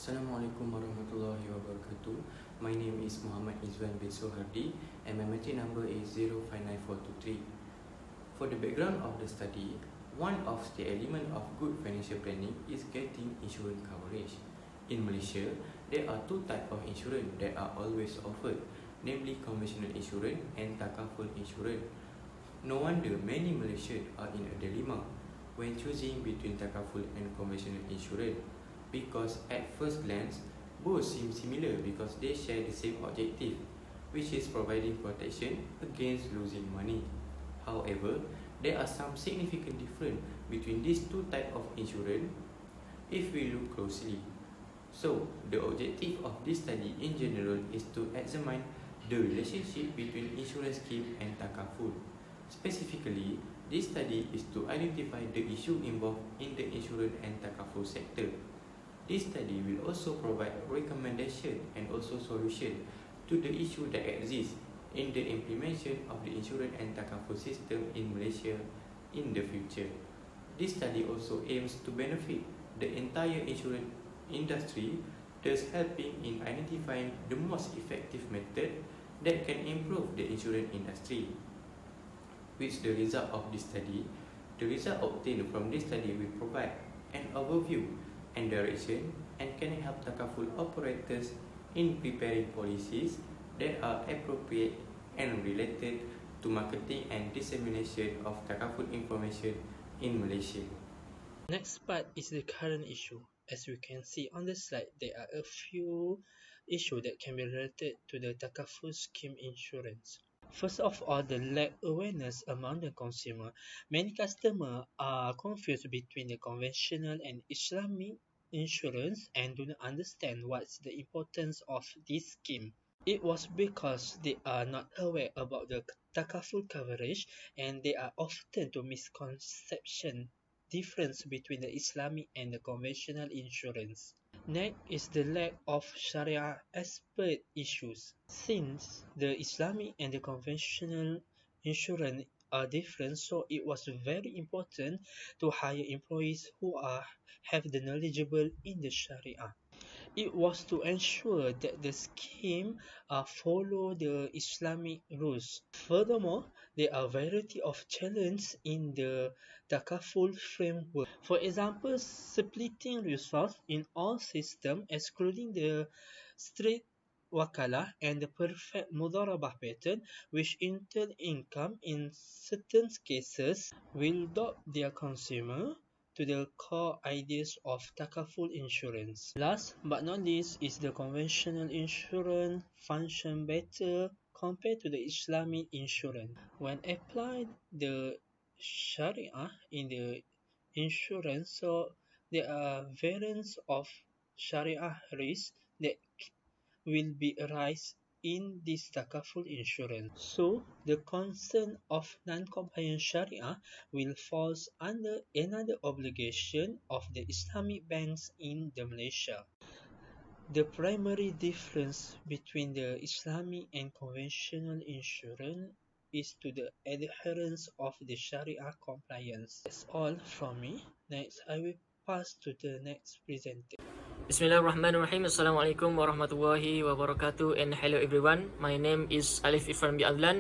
Assalamualaikum warahmatullahi wabarakatuh. My name is Muhammad Izwan bin Sohardi and my matric number is 059423. For the background of the study, one of the elements of good financial planning is getting insurance coverage. In Malaysia, there are two types of insurance that are always offered, namely conventional insurance and Takaful insurance. No wonder many Malaysians are in a dilemma when choosing between Takaful and conventional insurance, because at first glance, both seem similar because they share the same objective, which is providing protection against losing money. However, there are some significant difference between these two types of insurance if we look closely. So, the objective of this study in general is to examine the relationship between insurance scheme and Takaful. Specifically, this study is to identify the issue involved in the insurance and Takaful sector. This study will also provide recommendation and also solution to the issue that exists in the implementation of the insurance and Takaful system in Malaysia in the future. This study also aims to benefit the entire insurance industry, thus helping in identifying the most effective method that can improve the insurance industry. With the result of this study, the result obtained from this study will provide an overview and direction and can help Takaful operators in preparing policies that are appropriate and related to marketing and dissemination of Takaful information in Malaysia. Next part is the current issue. As we can see on the slide, there are a few issues that can be related to the Takaful scheme insurance. First of all, the lack awareness among the consumer. Many customers are confused between the conventional and Islamic insurance and do not understand what's the importance of this scheme. It was because they are not aware about the Takaful coverage and they are often to misconception difference between the Islamic and the conventional insurance. Next is the lack of Sharia expert issues. Since the Islamic and the conventional insurance are different, so it was very important to hire employees who have the knowledgeable in the Sharia. It was to ensure that the scheme follow the Islamic rules. Furthermore, there are variety of challenges in the Takaful framework. For example, splitting resource in all systems, excluding the strict wakalah and the perfect mudharabah pattern, which entail income in certain cases, will dock their consumer to the core ideas of Takaful insurance. Last but not least is the conventional insurance function better compared to the Islamic insurance. When applied the Sharia in the insurance, so there are variants of Sharia risks that will be arise in this Takaful insurance. So, the concern of non-compliant Sharia will fall under another obligation of the Islamic banks in the Malaysia. The primary difference between the Islamic and conventional insurance is to the adherence of the Sharia compliance. That's all from me. Next, I will pass to the next presenter. Bismillahirrahmanirrahim. Assalamualaikum warahmatullahi wabarakatuh and hello everyone. My name is Alif Ifran bin Adlan.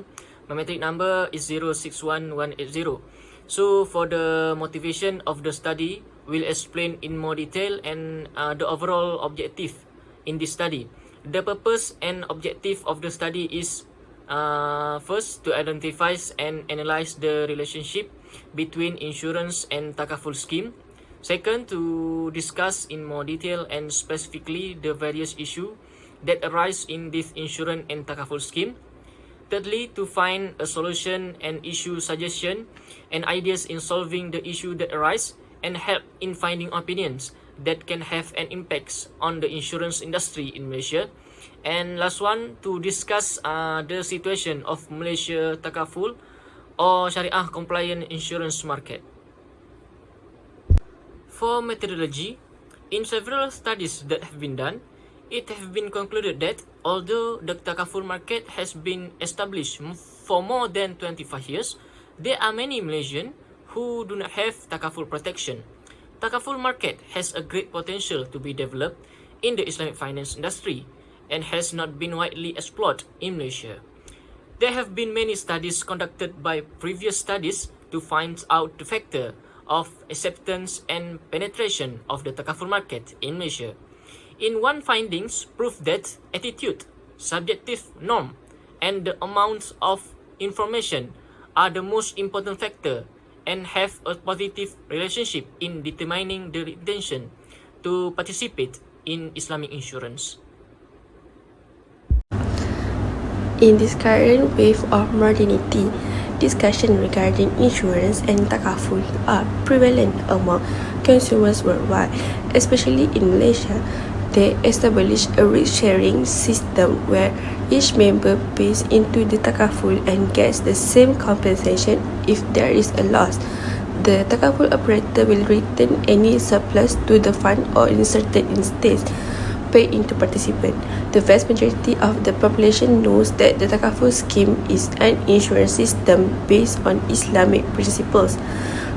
My matric number is 061180. So for the motivation of the study, we'll explain in more detail and the overall objective in this study. The purpose and objective of the study is first to identify and analyze the relationship between insurance and Takaful scheme. Second, to discuss in more detail and specifically the various issues that arise in this insurance and Takaful scheme. Thirdly, to find a solution and issue suggestion and ideas in solving the issue that arise and help in finding opinions that can have an impact on the insurance industry in Malaysia. And last one, to discuss the situation of Malaysia Takaful or Sharia compliant insurance market. For methodology, in several studies that have been done, it has been concluded that although the Takaful market has been established for more than 25 years, there are many Malaysians who do not have Takaful protection. Takaful market has a great potential to be developed in the Islamic finance industry and has not been widely explored in Malaysia. There have been many studies conducted by previous studies to find out the factor of acceptance and penetration of the Takaful market in Malaysia. In one findings prove that attitude, subjective norm, and the amounts of information are the most important factor and have a positive relationship in determining the intention to participate in Islamic insurance. In this current wave of modernity, discussion regarding insurance and takaful are prevalent among consumers worldwide, especially in Malaysia. They established a risk-sharing system where each member pays into the takaful and gets the same compensation if there is a loss. The takaful operator will return any surplus to the fund or in certain instances pay into participant. The vast majority of the population knows that the Takaful scheme is an insurance system based on Islamic principles,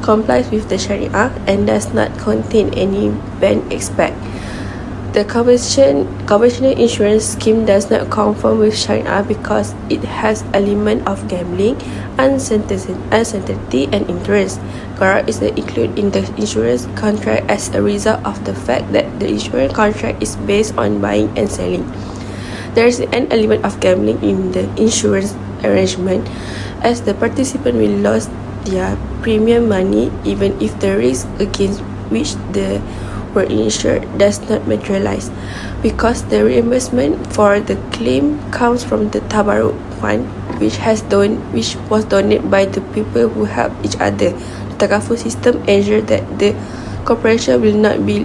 complies with the Sharia, and does not contain any banned aspect. The conventional insurance scheme does not conform with Sharia because it has element of gambling, uncertainty, and interest. Gharar is included in the insurance contract as a result of the fact that the insurance contract is based on buying and selling. There is an element of gambling in the insurance arrangement, as the participant will lose their premium money even if the risk against which they were insured does not materialize, because the reimbursement for the claim comes from the Tabarruk Fund, which was donated by the people who help each other. The Takaful system ensures that the corporation will not be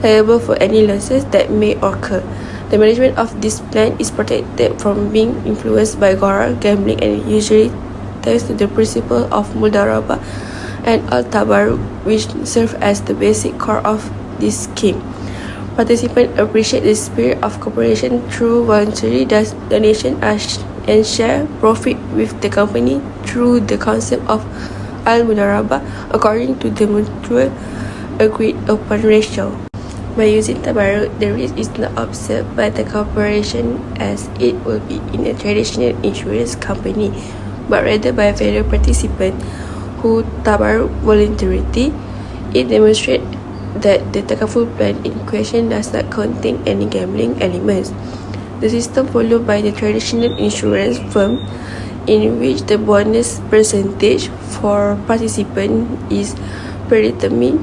liable for any losses that may occur. The management of this plan is protected from being influenced by gharar, gambling, and usually thanks to the principle of mudarabah and al-tabarruk, which serve as the basic core of this scheme. Participants appreciate the spirit of cooperation through voluntary donation and share profit with the company through the concept of al-mudarabah according to the mutual agreed open ratio. By using tabarruk, the risk is not absorbed by the corporation as it will be in a traditional insurance company, but rather by fellow participants who tabarruk voluntarily. It demonstrates that the Takaful plan in question does not contain any gambling elements. The system followed by the traditional insurance firm, in which the bonus percentage for participants is predetermined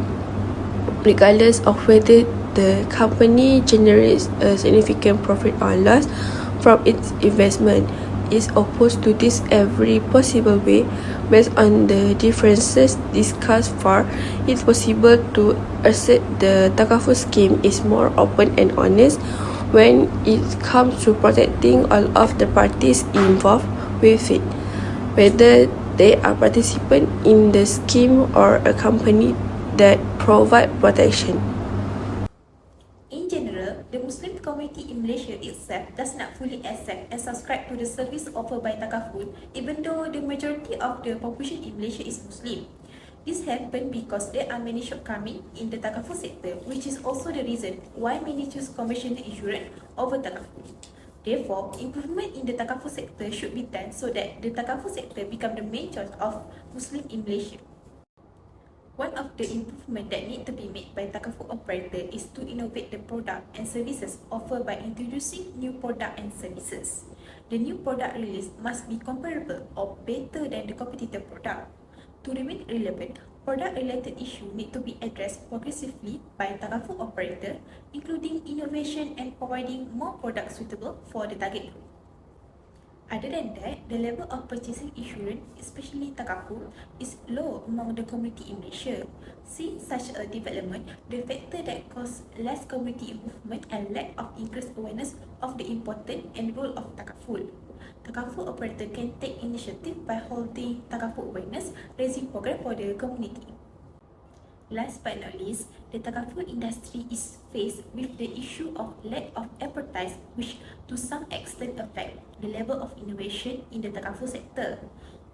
regardless of whether the company generates a significant profit or loss from its investment, is opposed to this every possible way. Based on the differences discussed far, it's possible to assert the Takaful scheme is more open and honest when it comes to protecting all of the parties involved with it, whether they are participants in the scheme or a company that provide protection. In general, the Muslim community in Malaysia itself does not fully accept and subscribe to the service offered by Takaful, even though the majority of the population in Malaysia is Muslim. This happened because there are many shortcomings in the Takaful sector, which is also the reason why many choose conventional insurance over Takaful. Therefore, improvement in the Takaful sector should be done so that the Takaful sector become the main choice of Muslim in Malaysia. One of the improvements that need to be made by Takaful operator is to innovate the product and services offered by introducing new product and services. The new product release must be comparable or better than the competitor product. To remain relevant, product-related issues need to be addressed progressively by Takaful operator, including innovation and providing more products suitable for the target group. Other than that, the level of purchasing insurance, especially Takaful, is low among the community in Malaysia. Seeing such a development, the factor that causes less community involvement and lack of increased awareness of the importance and role of Takaful. Takaful operator can take initiative by holding Takaful awareness raising program for the community. Last but not least, the Takaful industry is faced with the issue of lack of expertise, which to some extent affect the level of innovation in the Takaful sector.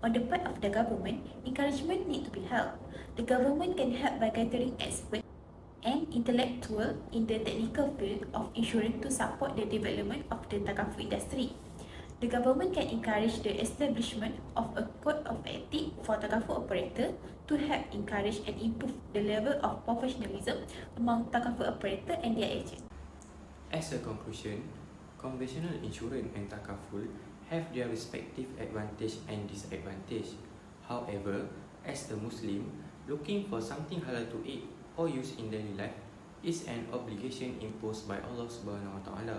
On the part of the government, encouragement need to be held. The government can help by gathering experts and intellectual in the technical field of insurance to support the development of the Takaful industry. The government can encourage the establishment of a code of ethics for Takaful operator to help encourage and improve the level of professionalism among Takaful operator and their agents. As a conclusion, conventional insurance and Takaful have their respective advantage and disadvantage. However, as a Muslim, looking for something halal to eat or use in daily life is an obligation imposed by Allah Subhanahu Wa Taala.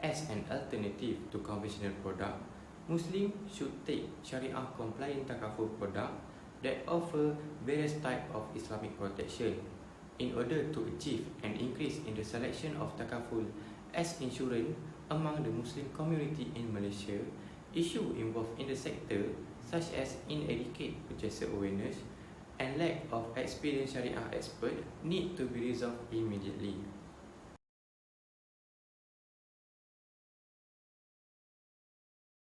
As an alternative to conventional product, Muslims should take Sharia-compliant Takaful product that offer various types of Islamic protection in order to achieve an increase in the selection of Takaful as insurance among the Muslim community in Malaysia. Issues involved in the sector such as inadequate purchaser awareness and lack of experienced Sharia expert need to be resolved immediately.